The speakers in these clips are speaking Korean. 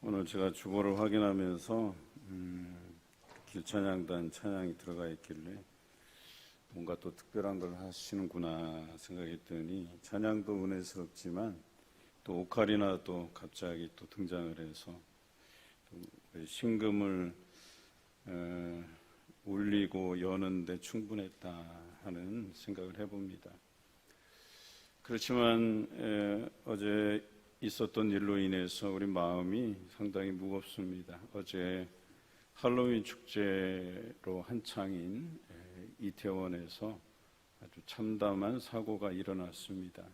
오늘 제가 주보를 확인하면서 길찬양단 찬양이 들어가 있길래 뭔가 또 특별한 걸 하시는구나 생각했더니 찬양도 은혜스럽지만 또 오카리나 또 갑자기 또 등장을 해서 또 신금을 울리고 여는데 충분했다 하는 생각을 해봅니다. 그렇지만 어제 있었던 일로 인해서 우리 마음이 상당히 무겁습니다. 어제 할로윈 축제로 한창인 이태원에서 아주 참담한 사고가 일어났습니다.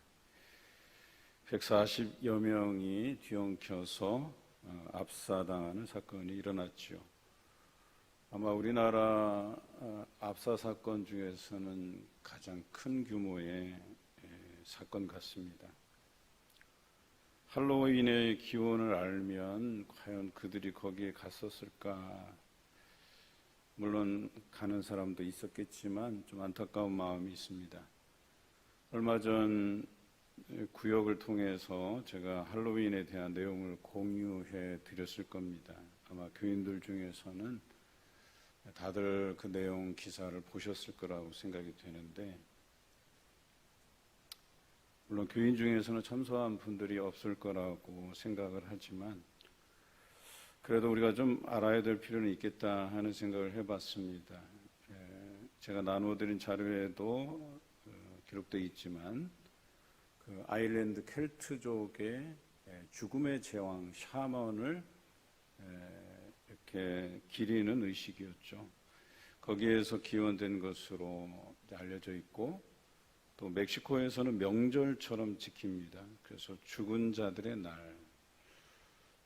140여 명이 뒤엉켜서 압사당하는 사건이 일어났죠. 아마 우리나라 압사 사건 중에서는 가장 큰 규모의 사건 같습니다. 할로윈의 기원을 알면 과연 그들이 거기에 갔었을까? 물론 가는 사람도 있었겠지만 좀 안타까운 마음이 있습니다. 얼마 전 구역을 통해서 제가 할로윈에 대한 내용을 공유해 드렸을 겁니다. 아마 교인들 중에서는 다들 그 내용 기사를 보셨을 거라고 생각이 되는데, 물론 교인 중에서는 참석한 분들이 없을 거라고 생각을 하지만 그래도 우리가 좀 알아야 될 필요는 있겠다 하는 생각을 해봤습니다. 제가 나누어드린 자료에도 기록되어 있지만 그 아일랜드 켈트족의 죽음의 제왕 샤먼을 이렇게 기리는 의식이었죠. 거기에서 기원된 것으로 알려져 있고, 또 멕시코에서는 명절처럼 지킵니다. 그래서 죽은 자들의 날.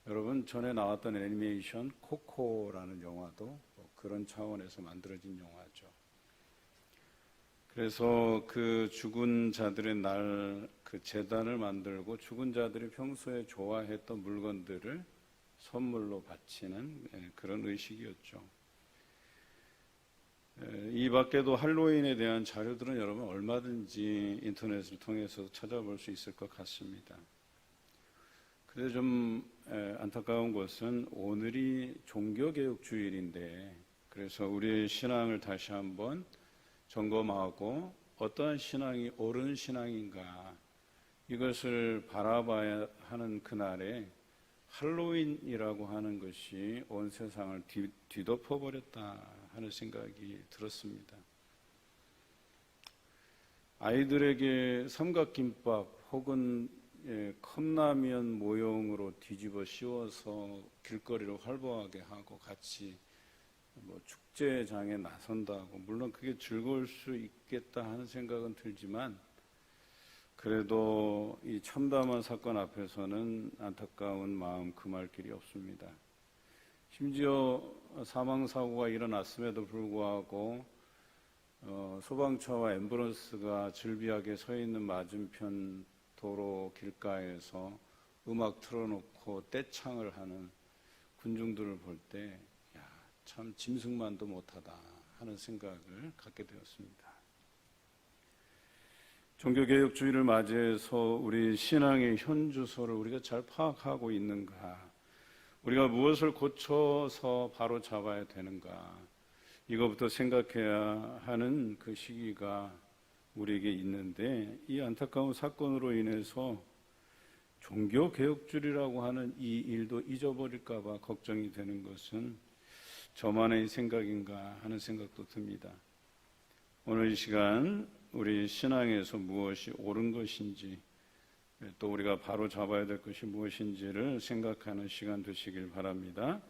여러분, 전에 나왔던 애니메이션 코코라는 영화도 그런 차원에서 만들어진 영화죠. 그래서 그 죽은 자들의 날, 그 제단을 만들고 죽은 자들이 평소에 좋아했던 물건들을 선물로 바치는 그런 의식이었죠. 이 밖에도 할로윈에 대한 자료들은 여러분 얼마든지 인터넷을 통해서 찾아볼 수 있을 것 같습니다. 그런데 좀 안타까운 것은 오늘이 종교개혁주일인데, 그래서 우리의 신앙을 다시 한번 점검하고 어떠한 신앙이 옳은 신앙인가 이것을 바라봐야 하는 그날에 할로윈이라고 하는 것이 온 세상을 뒤덮어버렸다 하는 생각이 들었습니다. 아이들에게 삼각김밥 혹은 컵라면 모형으로 뒤집어 씌워서 길거리를 활보하게 하고 같이 축제장에 나선다고, 물론 그게 즐거울 수 있겠다 하는 생각은 들지만 그래도 이 참담한 사건 앞에서는 안타까운 마음 금할 길이 없습니다. 심지어 사망사고가 일어났음에도 불구하고 소방차와 앰뷸런스가 즐비하게 서 있는 맞은편 도로 길가에서 음악 틀어놓고 떼창을 하는 군중들을 볼 때 참 짐승만도 못하다 하는 생각을 갖게 되었습니다. 종교개혁주의를 맞이해서 우리 신앙의 현주소를 우리가 잘 파악하고 있는가? 우리가 무엇을 고쳐서 바로 잡아야 되는가? 이것부터 생각해야 하는 그 시기가 우리에게 있는데, 이 안타까운 사건으로 인해서 종교개혁주의라고 하는 이 일도 잊어버릴까 봐 걱정이 되는 것은 저만의 생각인가 하는 생각도 듭니다. 오늘 이 시간 우리 신앙에서 무엇이 옳은 것인지, 또 우리가 바로 잡아야 될 것이 무엇인지를 생각하는 시간 되시길 바랍니다.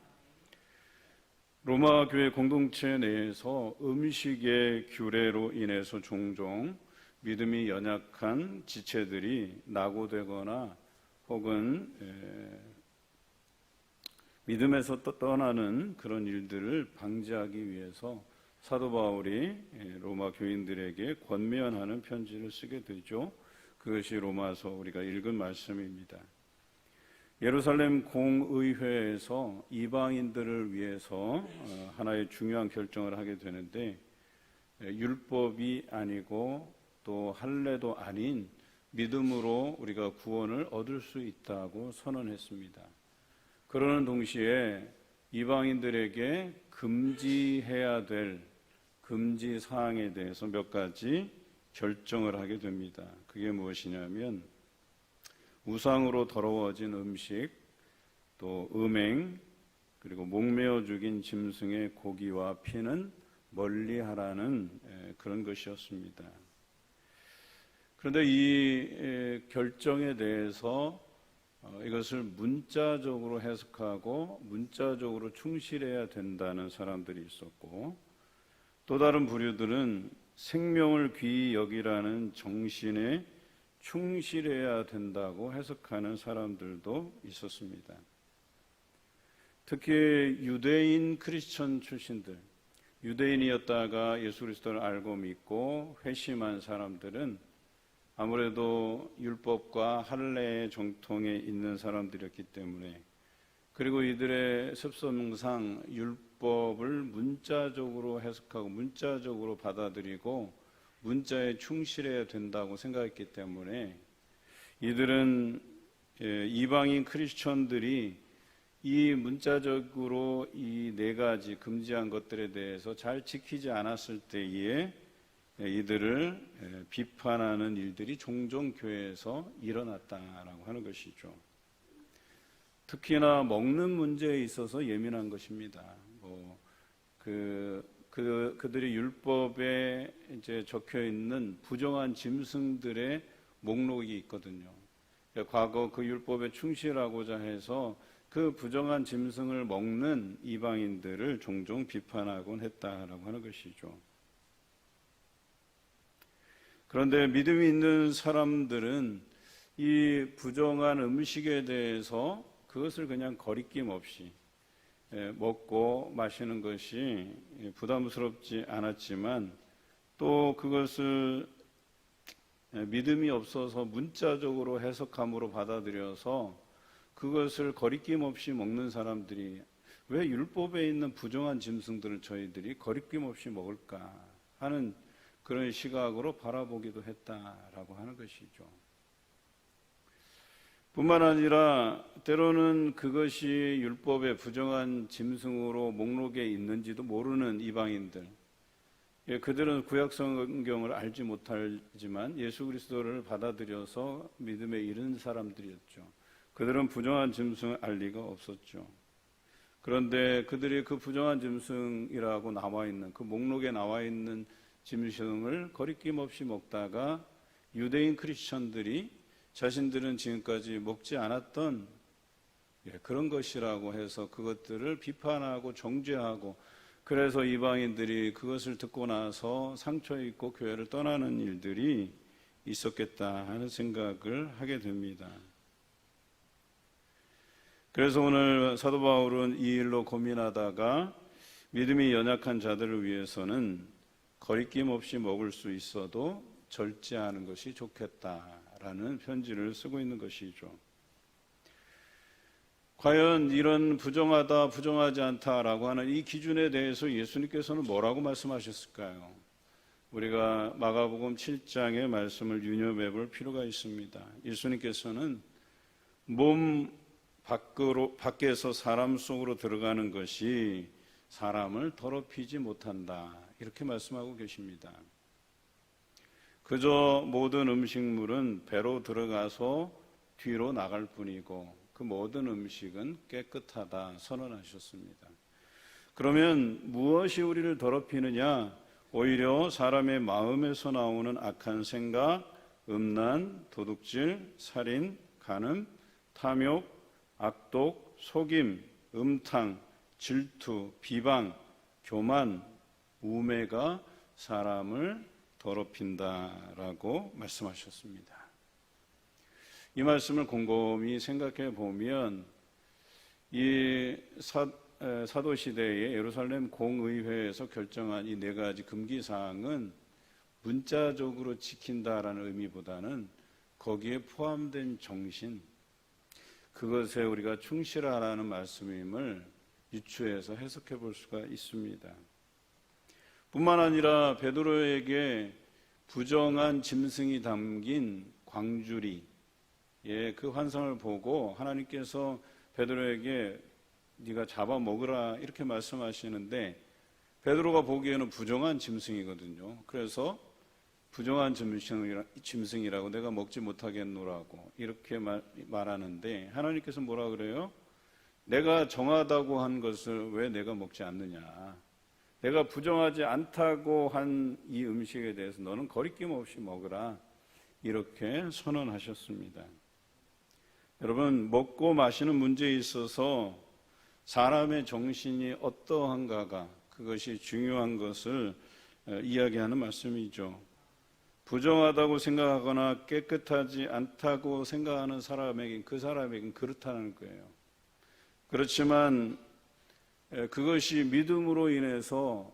로마 교회 공동체 내에서 음식의 규례로 인해서 종종 믿음이 연약한 지체들이 낙오되거나 혹은 믿음에서 떠나는 그런 일들을 방지하기 위해서 사도 바울이 로마 교인들에게 권면하는 편지를 쓰게 되죠. 그것이 로마서 우리가 읽은 말씀입니다. 예루살렘 공의회에서 이방인들을 위해서 하나의 중요한 결정을 하게 되는데, 율법이 아니고 또 할례도 아닌 믿음으로 우리가 구원을 얻을 수 있다고 선언했습니다. 그러는 동시에 이방인들에게 금지해야 될 금지 사항에 대해서 몇 가지 결정을 하게 됩니다. 그게 무엇이냐면 우상으로 더러워진 음식, 또 음행, 그리고 목매어 죽인 짐승의 고기와 피는 멀리하라는 그런 것이었습니다. 그런데 이 결정에 대해서 이것을 문자적으로 해석하고 문자적으로 충실해야 된다는 사람들이 있었고, 또 다른 부류들은 생명을 귀히 여기라는 정신에 충실해야 된다고 해석하는 사람들도 있었습니다. 특히 유대인 크리스천 출신들, 유대인이었다가 예수 그리스도를 알고 믿고 회심한 사람들은 아무래도 율법과 할례의 정통에 있는 사람들이었기 때문에, 그리고 이들의 습성상 율법을 문자적으로 해석하고 문자적으로 받아들이고 문자에 충실해야 된다고 생각했기 때문에 이들은 이방인 크리스천들이 이 문자적으로 이 네 가지 금지한 것들에 대해서 잘 지키지 않았을 때에 이들을 비판하는 일들이 종종 교회에서 일어났다라고 하는 것이죠. 특히나 먹는 문제에 있어서 예민한 것입니다. 그들이 율법에 이제 적혀 있는 부정한 짐승들의 목록이 있거든요. 과거 그 율법에 충실하고자 해서 그 부정한 짐승을 먹는 이방인들을 종종 비판하곤 했다라고 하는 것이죠. 그런데 믿음이 있는 사람들은 이 부정한 음식에 대해서 그것을 그냥 거리낌 없이 먹고 마시는 것이 부담스럽지 않았지만, 또 그것을 믿음이 없어서 문자적으로 해석함으로 받아들여서 그것을 거리낌 없이 먹는 사람들이 왜 율법에 있는 부정한 짐승들을 저희들이 거리낌 없이 먹을까 하는 그런 시각으로 바라보기도 했다라고 하는 것이죠. 뿐만 아니라 때로는 그것이 율법의 부정한 짐승으로 목록에 있는지도 모르는 이방인들, 그들은 구약 성경을 알지 못하지만 예수 그리스도를 받아들여서 믿음에 이른 사람들이었죠. 그들은 부정한 짐승을 알 리가 없었죠. 그런데 그들이 그 부정한 짐승이라고 나와 있는, 그 목록에 나와 있는 짐승을 거리낌 없이 먹다가 유대인 크리스천들이 자신들은 지금까지 먹지 않았던 그런 것이라고 해서 그것들을 비판하고 정죄하고, 그래서 이방인들이 그것을 듣고 나서 상처 입고 교회를 떠나는 일들이 있었겠다 하는 생각을 하게 됩니다. 그래서 오늘 사도 바울은 이 일로 고민하다가 믿음이 연약한 자들을 위해서는 거리낌 없이 먹을 수 있어도 절제하는 것이 좋겠다라는 편지를 쓰고 있는 것이죠. 과연 이런 부정하다, 부정하지 않다라고 하는 이 기준에 대해서 예수님께서는 뭐라고 말씀하셨을까요? 우리가 마가복음 7장의 말씀을 유념해 볼 필요가 있습니다. 예수님께서는 몸 밖에서 사람 속으로 들어가는 것이 사람을 더럽히지 못한다, 이렇게 말씀하고 계십니다. 그저 모든 음식물은 배로 들어가서 뒤로 나갈 뿐이고 그 모든 음식은 깨끗하다 선언하셨습니다. 그러면 무엇이 우리를 더럽히느냐? 오히려 사람의 마음에서 나오는 악한 생각, 음란, 도둑질, 살인, 간음, 탐욕, 악독, 속임, 음탕, 질투, 비방, 교만, 우매가 사람을 더럽힌다라고 말씀하셨습니다. 이 말씀을 곰곰이 생각해 보면 이 사도시대의 예루살렘 공의회에서 결정한 이 네 가지 금기사항은 문자적으로 지킨다라는 의미보다는 거기에 포함된 정신, 그것에 우리가 충실하라는 말씀임을 유추해서 해석해 볼 수가 있습니다. 뿐만 아니라 베드로에게 부정한 짐승이 담긴 광주리, 그 환상을 보고 하나님께서 베드로에게 네가 잡아먹으라 이렇게 말씀하시는데 베드로가 보기에는 부정한 짐승이거든요. 그래서 부정한 짐승이라고 내가 먹지 못하겠노라고 이렇게 말하는데 하나님께서 뭐라 그래요? 내가 정하다고 한 것을 왜 내가 먹지 않느냐? 내가 부정하지 않다고 한 이 음식에 대해서 너는 거리낌 없이 먹으라 이렇게 선언하셨습니다. 여러분, 먹고 마시는 문제에 있어서 사람의 정신이 어떠한가가 그것이 중요한 것을 이야기하는 말씀이죠. 부정하다고 생각하거나 깨끗하지 않다고 생각하는 사람에겐 그렇다는 거예요. 그렇지만 그것이 믿음으로 인해서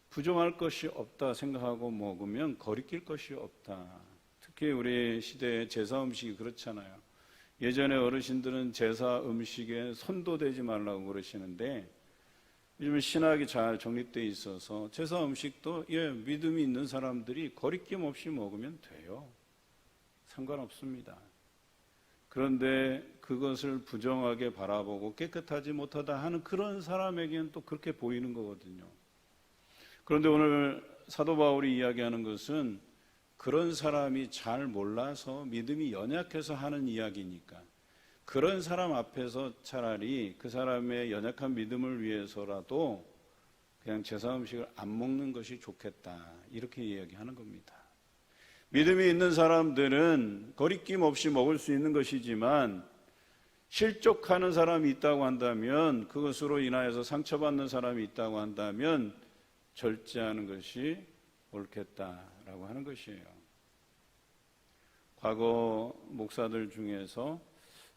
부정할 것이 없다 생각하고 먹으면 거리낄 것이 없다. 특히 우리 시대의 제사 음식이 그렇잖아요. 예전에 어르신들은 제사 음식에 손도 대지 말라고 그러시는데 요즘 신학이 잘 정립되어 있어서 제사 음식도 믿음이 있는 사람들이 거리낌 없이 먹으면 돼요. 상관없습니다. 그런데 그것을 부정하게 바라보고 깨끗하지 못하다 하는 그런 사람에게는 또 그렇게 보이는 거거든요. 그런데 오늘 사도 바울이 이야기하는 것은 그런 사람이 잘 몰라서 믿음이 연약해서 하는 이야기니까 그런 사람 앞에서 차라리 그 사람의 연약한 믿음을 위해서라도 그냥 제사 음식을 안 먹는 것이 좋겠다 이렇게 이야기하는 겁니다. 믿음이 있는 사람들은 거리낌 없이 먹을 수 있는 것이지만 실족하는 사람이 있다고 한다면 그것으로 인하여서 상처받는 사람이 있다고 한다면 절제하는 것이 옳겠다라고 하는 것이에요. 과거 목사들 중에서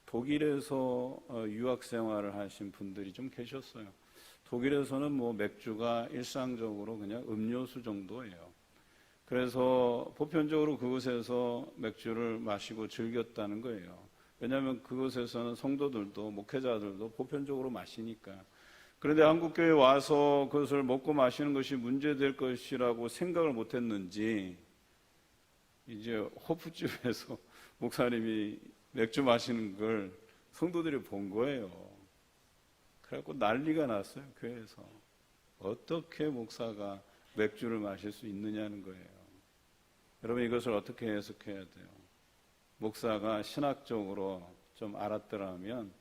독일에서 유학 생활을 하신 분들이 좀 계셨어요. 독일에서는 맥주가 일상적으로 그냥 음료수 정도예요. 그래서 보편적으로 그곳에서 맥주를 마시고 즐겼다는 거예요. 왜냐하면 그곳에서는 성도들도 목회자들도 보편적으로 마시니까. 그런데 한국교회에 와서 그것을 먹고 마시는 것이 문제될 것이라고 생각을 못했는지 이제 호프집에서 목사님이 맥주 마시는 걸 성도들이 본 거예요. 그래갖고 난리가 났어요, 교회에서. 어떻게 목사가 맥주를 마실 수 있느냐는 거예요. 여러분, 이것을 어떻게 해석해야 돼요? 목사가 신학적으로 좀 알았더라면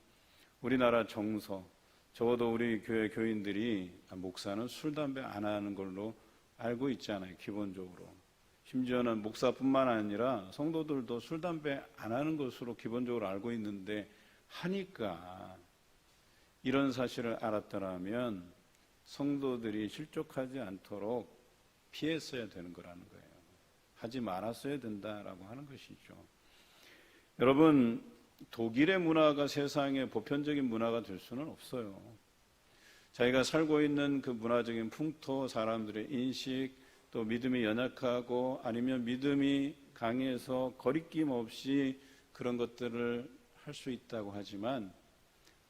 우리나라 정서, 적어도 우리 교회 교인들이 목사는 술, 담배 안 하는 걸로 알고 있잖아요, 기본적으로. 심지어는 목사뿐만 아니라 성도들도 술, 담배 안 하는 것으로 기본적으로 알고 있는데 하니까 이런 사실을 알았더라면 성도들이 실족하지 않도록 피했어야 되는 거라는 거예요. 하지 말았어야 된다라고 하는 것이죠. 여러분, 독일의 문화가 세상의 보편적인 문화가 될 수는 없어요. 자기가 살고 있는 그 문화적인 풍토, 사람들의 인식, 또 믿음이 연약하고 아니면 믿음이 강해서 거리낌 없이 그런 것들을 할 수 있다고 하지만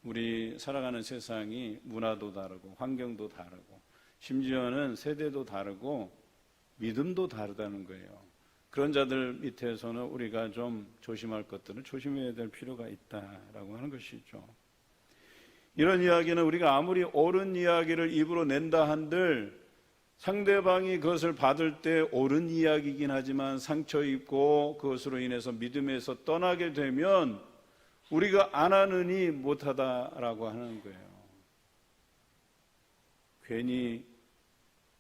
우리 살아가는 세상이 문화도 다르고 환경도 다르고 심지어는 세대도 다르고 믿음도 다르다는 거예요. 그런 자들 밑에서는 우리가 좀 조심할 것들은 조심해야 될 필요가 있다라고 하는 것이죠. 이런 이야기는 우리가 아무리 옳은 이야기를 입으로 낸다 한들 상대방이 그것을 받을 때 옳은 이야기이긴 하지만 상처 입고 그것으로 인해서 믿음에서 떠나게 되면 우리가 안 하느니 못하다라고 하는 거예요. 괜히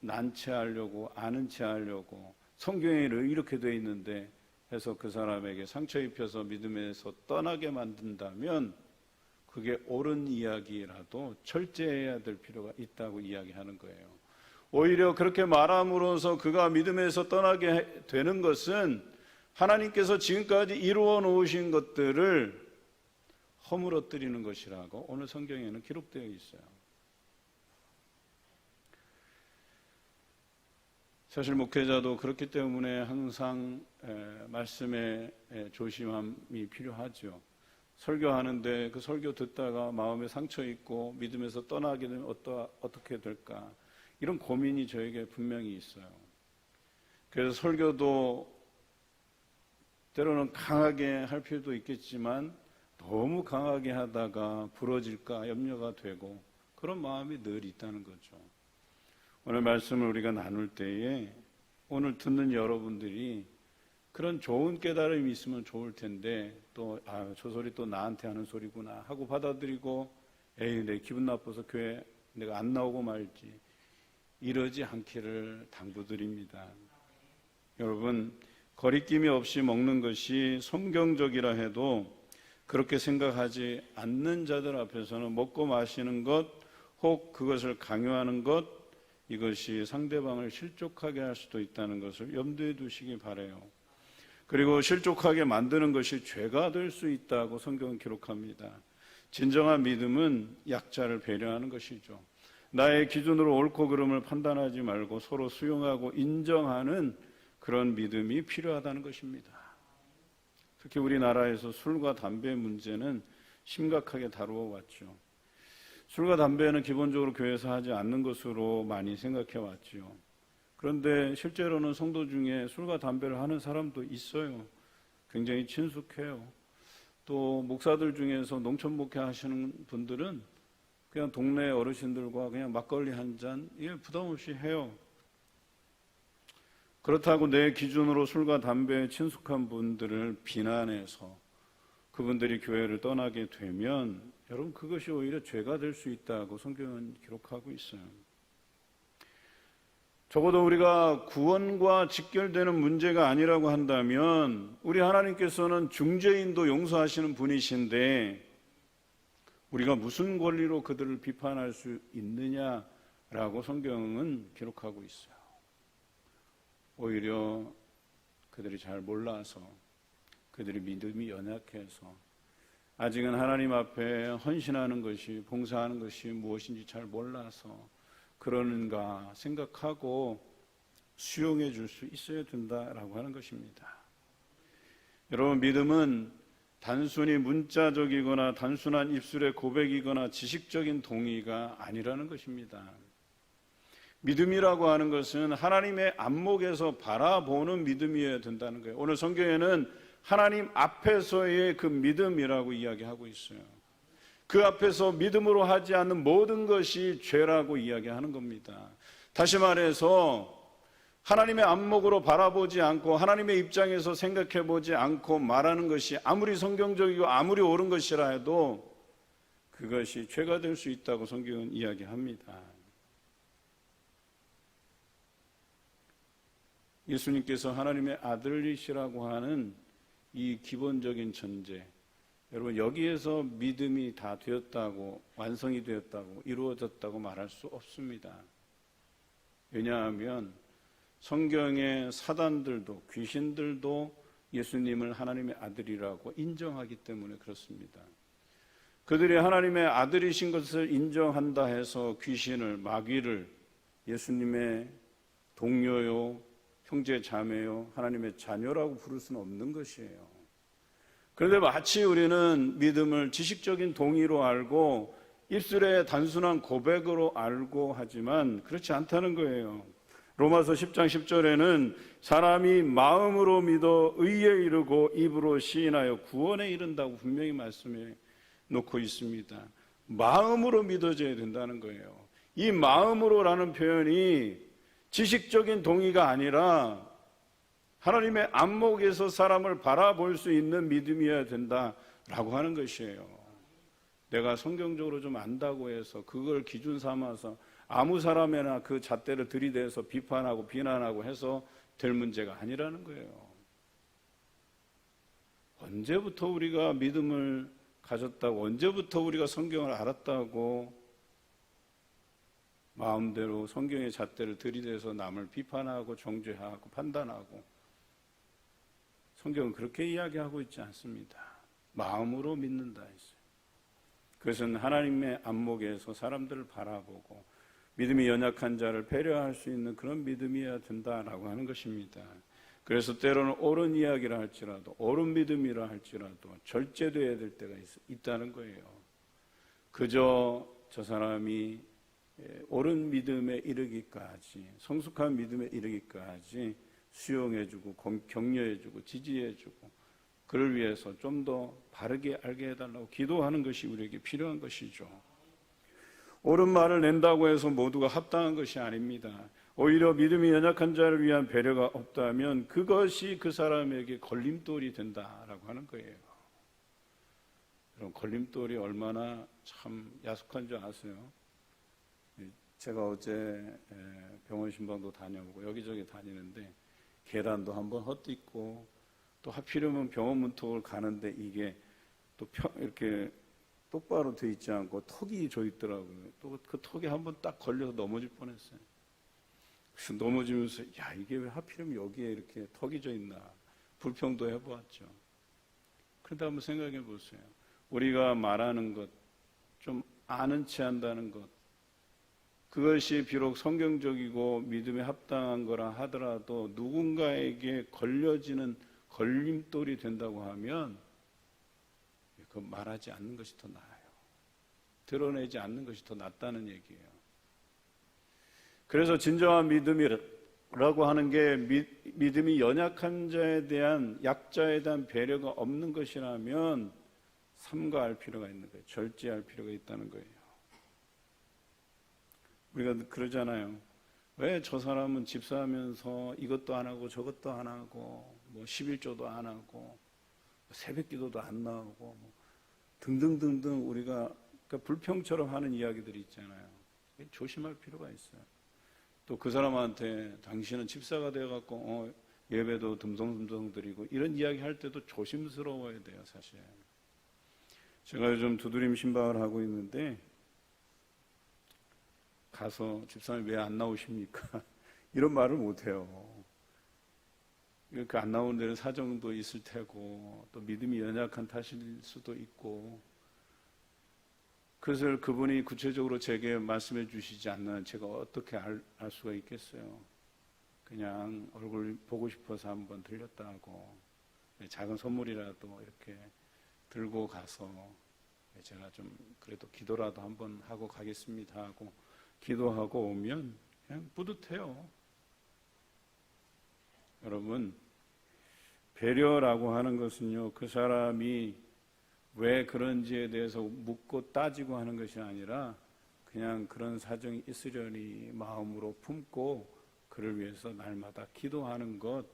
난체하려고 아는 체 하려고 성경에 이렇게 돼 있는데 해서 그 사람에게 상처 입혀서 믿음에서 떠나게 만든다면 그게 옳은 이야기라도 철저해야 될 필요가 있다고 이야기하는 거예요. 오히려 그렇게 말함으로써 그가 믿음에서 떠나게 되는 것은 하나님께서 지금까지 이루어 놓으신 것들을 허물어뜨리는 것이라고 오늘 성경에는 기록되어 있어요. 사실 목회자도 그렇기 때문에 항상 말씀에 조심함이 필요하죠. 설교하는데 그 설교 듣다가 마음에 상처 있고 믿음에서 떠나게 되면 어떻게 될까? 이런 고민이 저에게 분명히 있어요. 그래서 설교도 때로는 강하게 할 필요도 있겠지만 너무 강하게 하다가 부러질까 염려가 되고 그런 마음이 늘 있다는 거죠. 오늘 말씀을 우리가 나눌 때에 오늘 듣는 여러분들이 그런 좋은 깨달음이 있으면 좋을 텐데 또 저 소리 또 나한테 하는 소리구나 하고 받아들이고 에이 내 기분 나빠서 교회 내가 안 나오고 말지 이러지 않기를 당부드립니다. 여러분 거리낌이 없이 먹는 것이 성경적이라 해도 그렇게 생각하지 않는 자들 앞에서는 먹고 마시는 것 혹 그것을 강요하는 것 이것이 상대방을 실족하게 할 수도 있다는 것을 염두에 두시기 바라요. 그리고 실족하게 만드는 것이 죄가 될 수 있다고 성경은 기록합니다. 진정한 믿음은 약자를 배려하는 것이죠. 나의 기준으로 옳고 그름을 판단하지 말고 서로 수용하고 인정하는 그런 믿음이 필요하다는 것입니다. 특히 우리나라에서 술과 담배 문제는 심각하게 다루어 왔죠. 술과 담배는 기본적으로 교회에서 하지 않는 것으로 많이 생각해 왔죠. 그런데 실제로는 성도 중에 술과 담배를 하는 사람도 있어요. 굉장히 친숙해요. 또 목사들 중에서 농촌 목회 하시는 분들은 그냥 동네 어르신들과 그냥 막걸리 한 잔 부담 없이 해요. 그렇다고 내 기준으로 술과 담배에 친숙한 분들을 비난해서 그분들이 교회를 떠나게 되면 여러분 그것이 오히려 죄가 될 수 있다고 성경은 기록하고 있어요. 적어도 우리가 구원과 직결되는 문제가 아니라고 한다면 우리 하나님께서는 중죄인도 용서하시는 분이신데 우리가 무슨 권리로 그들을 비판할 수 있느냐라고 성경은 기록하고 있어요. 오히려 그들이 잘 몰라서 그들의 믿음이 연약해서 아직은 하나님 앞에 헌신하는 것이 봉사하는 것이 무엇인지 잘 몰라서 그러는가 생각하고 수용해 줄 수 있어야 된다라고 하는 것입니다. 여러분 믿음은 단순히 문자적이거나 단순한 입술의 고백이거나 지식적인 동의가 아니라는 것입니다. 믿음이라고 하는 것은 하나님의 안목에서 바라보는 믿음이어야 된다는 거예요. 오늘 성경에는 하나님 앞에서의 그 믿음이라고 이야기하고 있어요. 그 앞에서 믿음으로 하지 않는 모든 것이 죄라고 이야기하는 겁니다. 다시 말해서 하나님의 안목으로 바라보지 않고 하나님의 입장에서 생각해 보지 않고 말하는 것이 아무리 성경적이고 아무리 옳은 것이라 해도 그것이 죄가 될 수 있다고 성경은 이야기합니다. 예수님께서 하나님의 아들이시라고 하는 이 기본적인 전제, 여러분 여기에서 믿음이 다 되었다고 완성이 되었다고 이루어졌다고 말할 수 없습니다. 왜냐하면 성경의 사단들도 귀신들도 예수님을 하나님의 아들이라고 인정하기 때문에 그렇습니다. 그들이 하나님의 아들이신 것을 인정한다 해서 귀신을 마귀를 예수님의 동료요 형제 자매요 하나님의 자녀라고 부를 수는 없는 것이에요. 그런데 마치 우리는 믿음을 지식적인 동의로 알고 입술의 단순한 고백으로 알고 하지만 그렇지 않다는 거예요. 로마서 10장 10절에는 사람이 마음으로 믿어 의에 이르고 입으로 시인하여 구원에 이른다고 분명히 말씀해 놓고 있습니다. 마음으로 믿어져야 된다는 거예요. 이 마음으로라는 표현이 지식적인 동의가 아니라 하나님의 안목에서 사람을 바라볼 수 있는 믿음이어야 된다라고 하는 것이에요. 내가 성경적으로 좀 안다고 해서 그걸 기준 삼아서 아무 사람에나 그 잣대를 들이대서 비판하고 비난하고 해서 될 문제가 아니라는 거예요. 언제부터 우리가 믿음을 가졌다고, 언제부터 우리가 성경을 알았다고 마음대로 성경의 잣대를 들이대서 남을 비판하고 정죄하고 판단하고, 성경은 그렇게 이야기하고 있지 않습니다. 마음으로 믿는다 했어요. 그것은 하나님의 안목에서 사람들을 바라보고 믿음이 연약한 자를 배려할 수 있는 그런 믿음이어야 된다라고 하는 것입니다. 그래서 때로는 옳은 이야기라 할지라도, 옳은 믿음이라 할지라도 절제되어야 될 때가 있다는 거예요. 그저 저 사람이 옳은 믿음에 이르기까지, 성숙한 믿음에 이르기까지 수용해주고 격려해주고 지지해주고 그를 위해서 좀 더 바르게 알게 해달라고 기도하는 것이 우리에게 필요한 것이죠. 옳은 말을 낸다고 해서 모두가 합당한 것이 아닙니다. 오히려 믿음이 연약한 자를 위한 배려가 없다면 그것이 그 사람에게 걸림돌이 된다라고 하는 거예요. 그럼 걸림돌이 얼마나 참 야속한 줄 아세요? 제가 어제 병원 신방도 다녀보고 여기저기 다니는데 계단도 한번 헛디고 또 하필이면 병원 문턱을 가는데 이게 또 이렇게 똑바로 돼 있지 않고 턱이 져 있더라고요. 또 그 턱에 한번 딱 걸려서 넘어질 뻔했어요. 그래서 넘어지면서 야, 이게 왜 하필이면 여기에 이렇게 턱이 져 있나 불평도 해보았죠. 그런데 한번 생각해 보세요. 우리가 말하는 것, 좀 아는 체 한다는 것, 그것이 비록 성경적이고 믿음에 합당한 거라 하더라도 누군가에게 걸려지는 걸림돌이 된다고 하면 그 말하지 않는 것이 더 나아요. 드러내지 않는 것이 더 낫다는 얘기예요. 그래서 진정한 믿음이라고 하는 게 믿음이 연약한 자에 대한, 약자에 대한 배려가 없는 것이라면 삼가할 필요가 있는 거예요. 절제할 필요가 있다는 거예요. 우리가 그러잖아요. 왜 저 사람은 집사하면서 이것도 안 하고 저것도 안 하고 뭐 11조도 안 하고 새벽 기도도 안 나오고 뭐 등등등등 우리가 그러니까 불평처럼 하는 이야기들이 있잖아요. 조심할 필요가 있어요. 또 그 사람한테 당신은 집사가 되어갖고 예배도 듬성듬성 드리고 이런 이야기 할 때도 조심스러워야 돼요. 사실 제가 요즘 두드림 신방을 하고 있는데 가서 집사님 왜 안 나오십니까? 이런 말을 못해요. 그 안 나오는 데는 사정도 있을 테고 또 믿음이 연약한 탓일 수도 있고, 그것을 그분이 구체적으로 제게 말씀해 주시지 않는 제가 어떻게 알 수가 있겠어요. 그냥 얼굴 보고 싶어서 한번 들렸다 하고 작은 선물이라도 이렇게 들고 가서 제가 좀 그래도 기도라도 한번 하고 가겠습니다 하고 기도하고 오면 그냥 뿌듯해요. 여러분, 배려라고 하는 것은요, 그 사람이 왜 그런지에 대해서 묻고 따지고 하는 것이 아니라 그냥 그런 사정이 있으려니 마음으로 품고 그를 위해서 날마다 기도하는 것,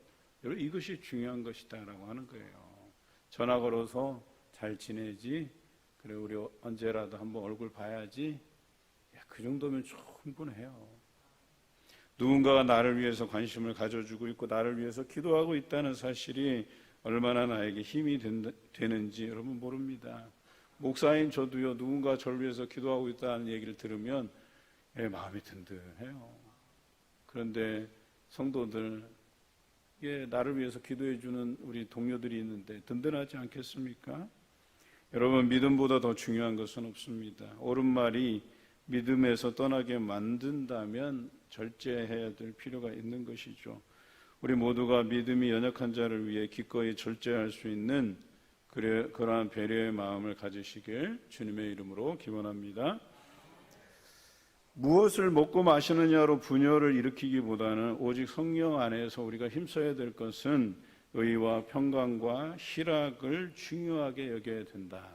여러분 이것이 중요한 것이다라고 하는 거예요. 전화 걸어서 잘 지내지? 그래 우리 언제라도 한번 얼굴 봐야지? 그 정도면 충분해요. 누군가가 나를 위해서 관심을 가져주고 있고 나를 위해서 기도하고 있다는 사실이 얼마나 나에게 힘이 되는지 여러분 모릅니다. 목사인 저도요, 누군가 저를 위해서 기도하고 있다는 얘기를 들으면 마음이 든든해요. 그런데 성도들, 나를 위해서 기도해 주는 우리 동료들이 있는데 든든하지 않겠습니까? 여러분, 믿음보다 더 중요한 것은 없습니다. 옳은 말이 믿음에서 떠나게 만든다면 절제해야 될 필요가 있는 것이죠. 우리 모두가 믿음이 연약한 자를 위해 기꺼이 절제할 수 있는 그러한 배려의 마음을 가지시길 주님의 이름으로 기원합니다. 무엇을 먹고 마시느냐로 분열을 일으키기보다는 오직 성령 안에서 우리가 힘써야 될 것은 의와 평강과 희락을 중요하게 여겨야 된다.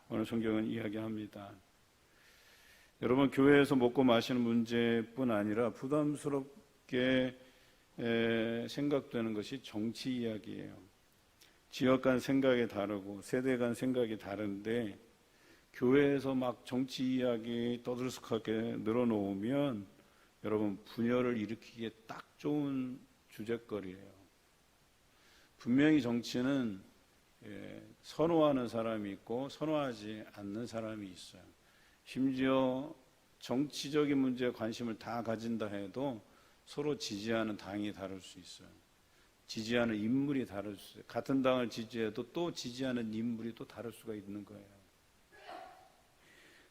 오늘 성경은 이야기합니다. 여러분, 교회에서 먹고 마시는 문제뿐 아니라 부담스럽게 생각되는 것이 정치 이야기예요. 지역 간 생각이 다르고 세대 간 생각이 다른데 교회에서 막 정치 이야기 떠들썩하게 늘어놓으면 여러분 분열을 일으키기에 딱 좋은 주제거리예요. 분명히 정치는 선호하는 사람이 있고 선호하지 않는 사람이 있어요. 심지어 정치적인 문제에 관심을 다 가진다 해도 서로 지지하는 당이 다를 수 있어요. 지지하는 인물이 다를 수 있어요. 같은 당을 지지해도 또 지지하는 인물이 또 다를 수가 있는 거예요.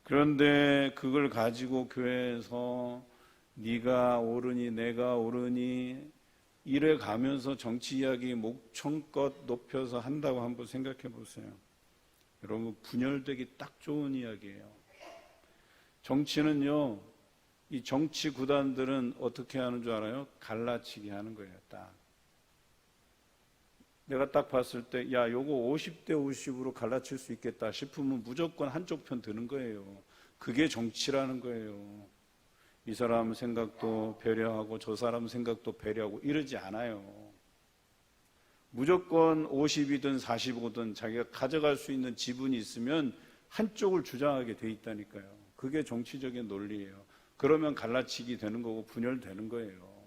그런데 그걸 가지고 교회에서 네가 옳으니 내가 옳으니 이래 가면서 정치 이야기 목청껏 높여서 한다고 한번 생각해 보세요. 여러분, 분열되기 딱 좋은 이야기예요. 정치는요, 이 정치 구단들은 어떻게 하는 줄 알아요? 갈라치기 하는 거예요. 딱 내가 딱 봤을 때 야, 요거 50대 50으로 갈라칠 수 있겠다 싶으면 무조건 한쪽 편 드는 거예요. 그게 정치라는 거예요. 이 사람 생각도 배려하고 저 사람 생각도 배려하고 이러지 않아요. 무조건 50이든 45든 자기가 가져갈 수 있는 지분이 있으면 한쪽을 주장하게 돼 있다니까요. 그게 정치적인 논리예요. 그러면 갈라치기 되는 거고 분열되는 거예요.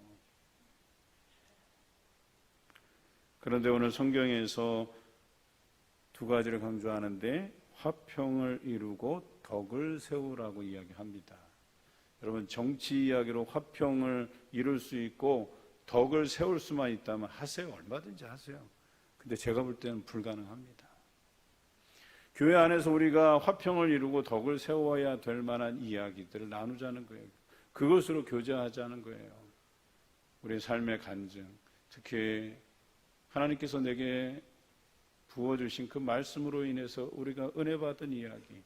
그런데 오늘 성경에서 두 가지를 강조하는데 화평을 이루고 덕을 세우라고 이야기합니다. 여러분, 정치 이야기로 화평을 이룰 수 있고 덕을 세울 수만 있다면 하세요. 얼마든지 하세요. 근데 제가 볼 때는 불가능합니다. 교회 안에서 우리가 화평을 이루고 덕을 세워야 될 만한 이야기들을 나누자는 거예요. 그것으로 교제하자는 거예요. 우리의 삶의 간증, 특히 하나님께서 내게 부어주신 그 말씀으로 인해서 우리가 은혜 받은 이야기,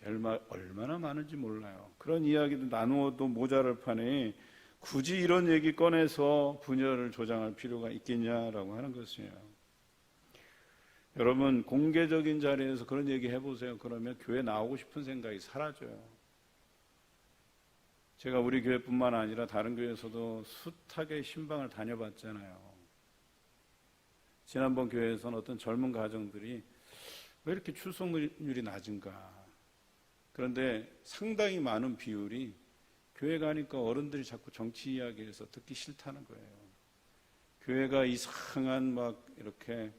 얼마나 많은지 몰라요. 그런 이야기도 나누어도 모자랄 판에 굳이 이런 얘기 꺼내서 분열을 조장할 필요가 있겠냐라고 하는 것이에요. 여러분, 공개적인 자리에서 그런 얘기 해보세요. 그러면 교회 나오고 싶은 생각이 사라져요. 제가 우리 교회뿐만 아니라 다른 교회에서도 숱하게 신방을 다녀봤잖아요. 지난번 교회에서는 어떤 젊은 가정들이 왜 이렇게 출석률이 낮은가. 그런데 상당히 많은 비율이 교회 가니까 어른들이 자꾸 정치 이야기해서 듣기 싫다는 거예요. 교회가 이상한 막 이렇게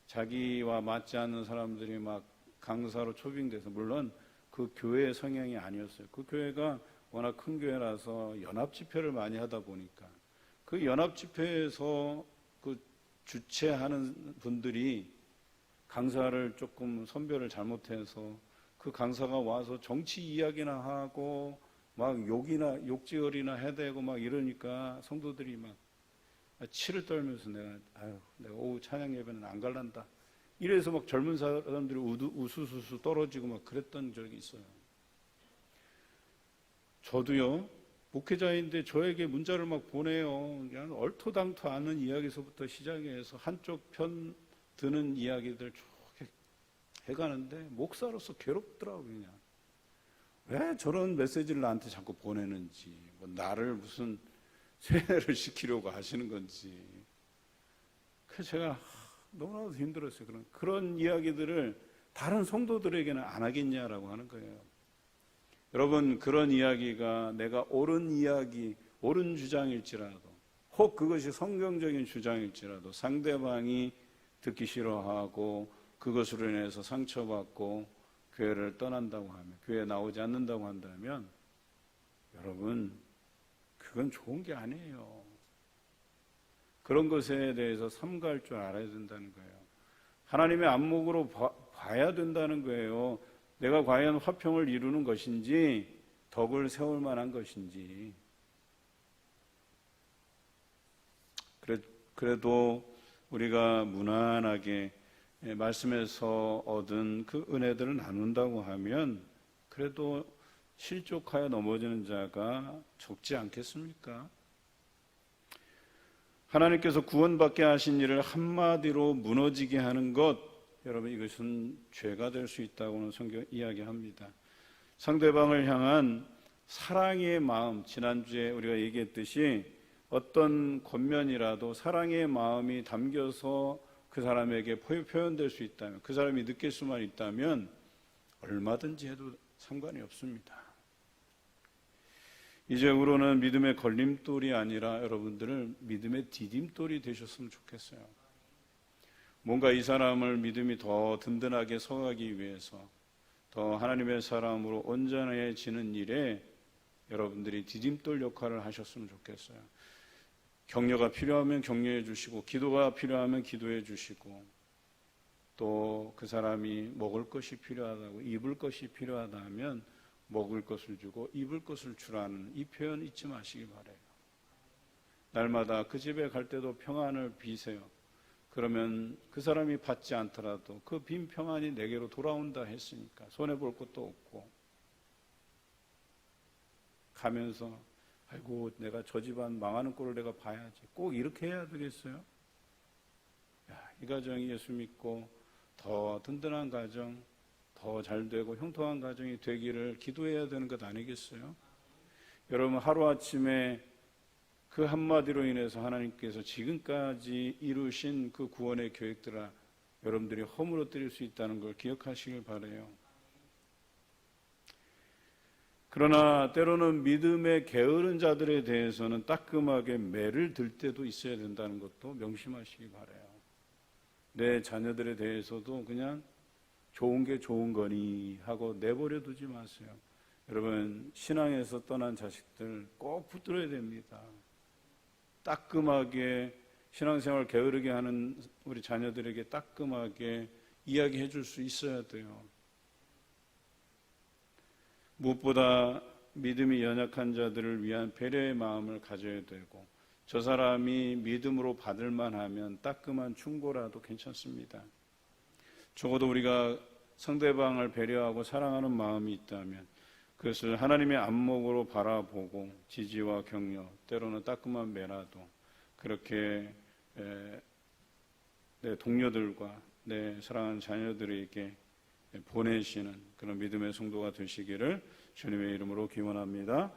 자기와 맞지 않는 사람들이 막 강사로 초빙돼서, 물론 그 교회의 성향이 아니었어요. 그 교회가 워낙 큰 교회라서 연합 집회를 많이 하다 보니까 그 연합 집회에서 그 주최하는 분들이 강사를 조금 선별을 잘못해서 그 강사가 와서 정치 이야기나 하고 막 욕지어리나 해대고 막 이러니까 성도들이 막 치를 떨면서 내가 오후 찬양 예배는 안 갈란다. 이래서 막 젊은 사람들이 우수수수 떨어지고 막 그랬던 적이 있어요. 저도요, 목회자인데 저에게 문자를 막 보내요. 그냥 얼토당토 않은 이야기에서부터 시작해서 한쪽 편 드는 이야기들 쭉 해가는데 목사로서 괴롭더라고요. 그냥 왜 저런 메시지를 나한테 자꾸 보내는지, 뭐 나를 무슨 세뇌를 시키려고 하시는 건지. 그래서 제가 너무나도 힘들었어요. 그런 이야기들을 다른 성도들에게는 안 하겠냐라고 하는 거예요. 여러분, 그런 이야기가 내가 옳은 이야기, 옳은 주장일지라도, 혹 그것이 성경적인 주장일지라도 상대방이 듣기 싫어하고 그것으로 인해서 상처받고 교회를 떠난다고 하면, 교회에 나오지 않는다고 한다면, 여러분, 그건 좋은 게 아니에요. 그런 것에 대해서 삼가할 줄 알아야 된다는 거예요. 하나님의 안목으로 봐야 된다는 거예요. 내가 과연 화평을 이루는 것인지 덕을 세울 만한 것인지. 그래도 우리가 무난하게 말씀에서 얻은 그 은혜들을 나눈다고 하면 그래도 실족하여 넘어지는 자가 적지 않겠습니까? 하나님께서 구원받게 하신 일을 한마디로 무너지게 하는 것, 여러분, 이것은 죄가 될 수 있다고는 성경 이야기합니다. 상대방을 향한 사랑의 마음, 지난주에 우리가 얘기했듯이 어떤 권면이라도 사랑의 마음이 담겨서 그 사람에게 표현될 수 있다면, 그 사람이 느낄 수만 있다면 얼마든지 해도 상관이 없습니다. 이제후로는 믿음의 걸림돌이 아니라 여러분들을 믿음의 디딤돌이 되셨으면 좋겠어요. 뭔가 이 사람을 믿음이 더 든든하게 서가기 위해서 더 하나님의 사람으로 온전해지는 일에 여러분들이 디딤돌 역할을 하셨으면 좋겠어요. 격려가 필요하면 격려해 주시고, 기도가 필요하면 기도해 주시고, 또 그 사람이 먹을 것이 필요하다고, 입을 것이 필요하다 하면 먹을 것을 주고 입을 것을 주라는 이 표현 잊지 마시기 바라요. 날마다 그 집에 갈 때도 평안을 비세요. 그러면 그 사람이 받지 않더라도 그 빈 평안이 내게로 돌아온다 했으니까 손해볼 것도 없고, 가면서 아이고 내가 저 집안 망하는 꼴을 내가 봐야지, 꼭 이렇게 해야 되겠어요? 야, 이 가정이 예수 믿고 더 든든한 가정, 더 잘되고 형통한 가정이 되기를 기도해야 되는 것 아니겠어요? 여러분, 하루아침에 그 한마디로 인해서 하나님께서 지금까지 이루신 그 구원의 계획들아 여러분들이 허물어뜨릴 수 있다는 걸 기억하시길 바라요. 그러나 때로는 믿음의 게으른 자들에 대해서는 따끔하게 매를 들 때도 있어야 된다는 것도 명심하시기 바라요. 내 자녀들에 대해서도 그냥 좋은 게 좋은 거니 하고 내버려 두지 마세요. 여러분, 신앙에서 떠난 자식들 꼭 붙들어야 됩니다. 따끔하게 신앙생활 게으르게 하는 우리 자녀들에게 따끔하게 이야기해 줄 수 있어야 돼요. 무엇보다 믿음이 연약한 자들을 위한 배려의 마음을 가져야 되고, 저 사람이 믿음으로 받을 만하면 따끔한 충고라도 괜찮습니다. 적어도 우리가 상대방을 배려하고 사랑하는 마음이 있다면 그것을 하나님의 안목으로 바라보고 지지와 격려, 때로는 따끔한 매라도 그렇게 내 동료들과 내 사랑하는 자녀들에게 보내시는 그런 믿음의 성도가 되시기를 주님의 이름으로 기원합니다.